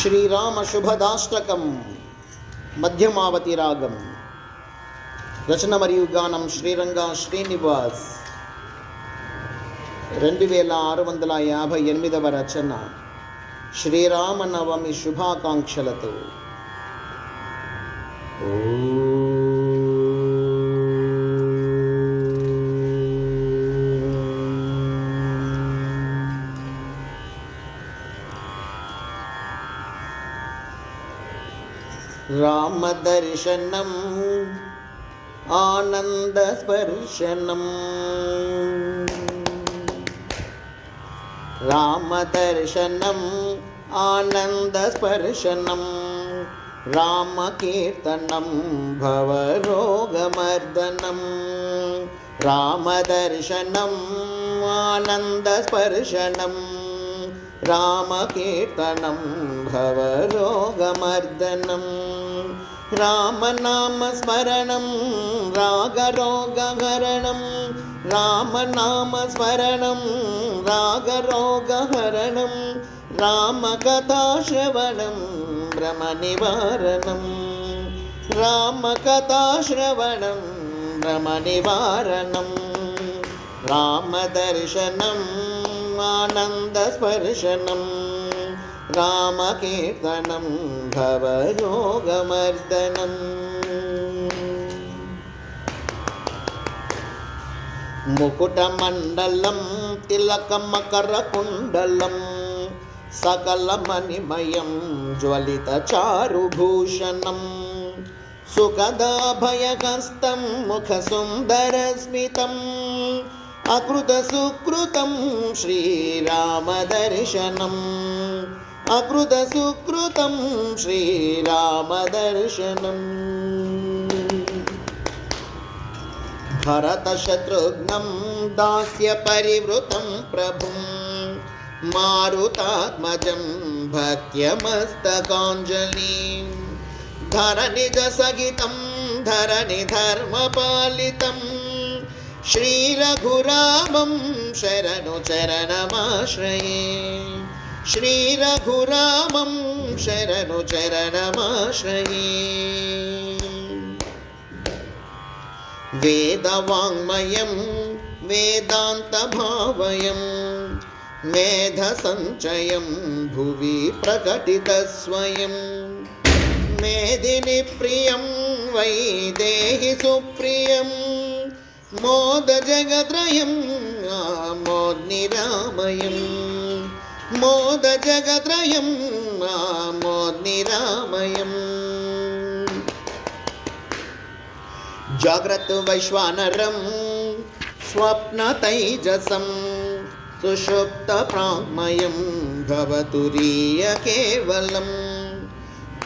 శ్రీరామ శుభదాష్టకం మధ్యమావతి రాగం. రచన మరియు గానం శ్రీరంగ శ్రీనివాస్. 2658వ రచన. శ్రీరామనవమి శుభాకాంక్షలతో. రామదర్శనం ఆనందస్పర్శనం. రామదర్శనం ఆనందస్పర్శనం. రామకీర్తనం భవరోగమర్దనం. రామదర్శనం ఆనందస్పర్శనం. రామకీర్తనం భవరోగమర్దనం. రామనామస్మరణం రాగరోగహరణం. రామనామస్మరణం రాగరోగహరణం. రామకథాశ్రవణం భ్రమనివారణం. రామకథాశ్రవణం భ్రమనివారణం. రామదర్శనం ఆనందస్పర్శనం. రామకీర్తనం భవరోగమర్దనం. ముకుటమండలం తిలకమకరకుండలం. సకలమణిమయం జ్వలితచారుభూషణం. సుఖదాభయహస్తం ముఖసుందరస్మితం. అకృతసుకృతం శ్రీరామదర్శనం. అకృతసుకృతం శ్రీరామదర్శనం. భరతశత్రుఘ్నం దాస్యపరివృతం ప్రభుం. మారుతాత్మజం భక్త్యమస్తకాంజలిం. ధరణిజసహితం ధరణిధర్మపాలితం. శ్రీరఘురామం శరణు చరణమాశ్రయే. శ్రీరఘురామం శరణు చరణమాశ్రయే. వేదవాङ्मयं వేదాంతభావయం. మేధసంచయం భువి ప్రకటితస్వయం. మేదిని ప్రియం వైదేహి సుప్రియం. మోదజగత్రయం ఆమోద్నిరామయం. మోదజగత్రయం ఆమోద్నిరామయం. జాగ్రత్త వైశ్వానరం స్వప్నతైజసం. సుషుప్త ప్రాజ్ఞమయం భవతురీయ కేవలం.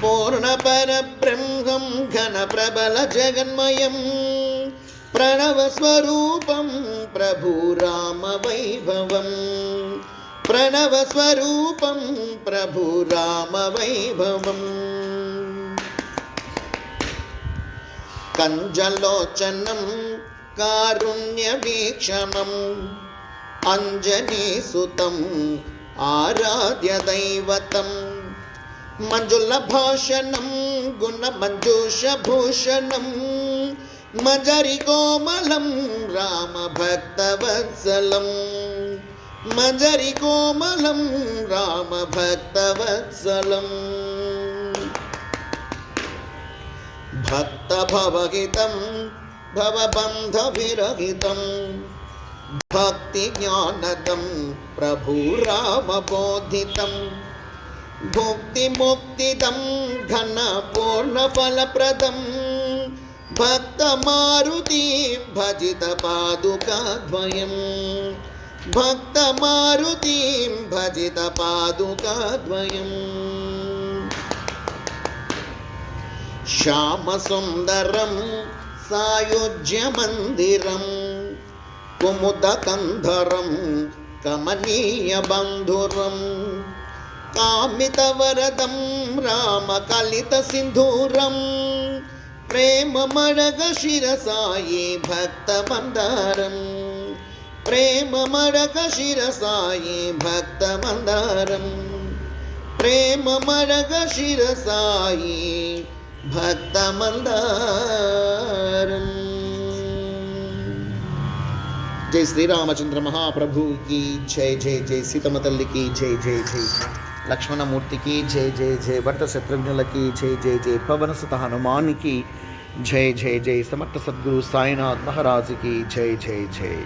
పూర్ణపరబ్రహ్మం ఘనప్రబల జగన్మయం. ప్రణవస్వరూపం ప్రభురామవైభవం. ప్రణవస్వరూపం ప్రభురామవైభవం. కంజలోచనం కారుణ్యవీక్షణం. అంజనీసుతం ఆరాధ్యదైవతం. మంజులభాషణం గుణమంజూషభూషణం. మంజరికోమలం రామభక్తవత్సలం. మంజరికోమలం రామభక్తవత్సలం. భక్తభవహితం భవబంధవిరహితం. భక్తిజ్ఞానదం ప్రభురామబోధితం. భుక్తిముక్తిదం ఘన పూర్ణఫలప్రదం. భక్తమారుతి భజిత పాదుకాద్వయం. భక్తమారుతి భజిత పాదుకాద్వయం. శ్యామసుందరం సాయుజ్యమందిరం. కుముదకంధరం కమనీయబంధురం. కామితవరదం రామకలితసింధూరం. ప్రేమమరగ శిరసాయి భక్తమందారం. ప్రేమ మరక శిరసాయి భక్తమందారం ప్రేమ మరక శిరసాయి భక్తమందారం. జై శ్రీరామచంద్ర మహాప్రభుకి జై జై జై సీతమ్మ తల్లికి జై జై జై లక్ష్మణమూర్తికి జై జై జై భర్త శత్రుఘ్నులకి జై జై జై పవనసుత హనుమానికి జై జై జై సమర్థ సద్గురు సాయినాథ్ మహారాజుకి జై జై జై.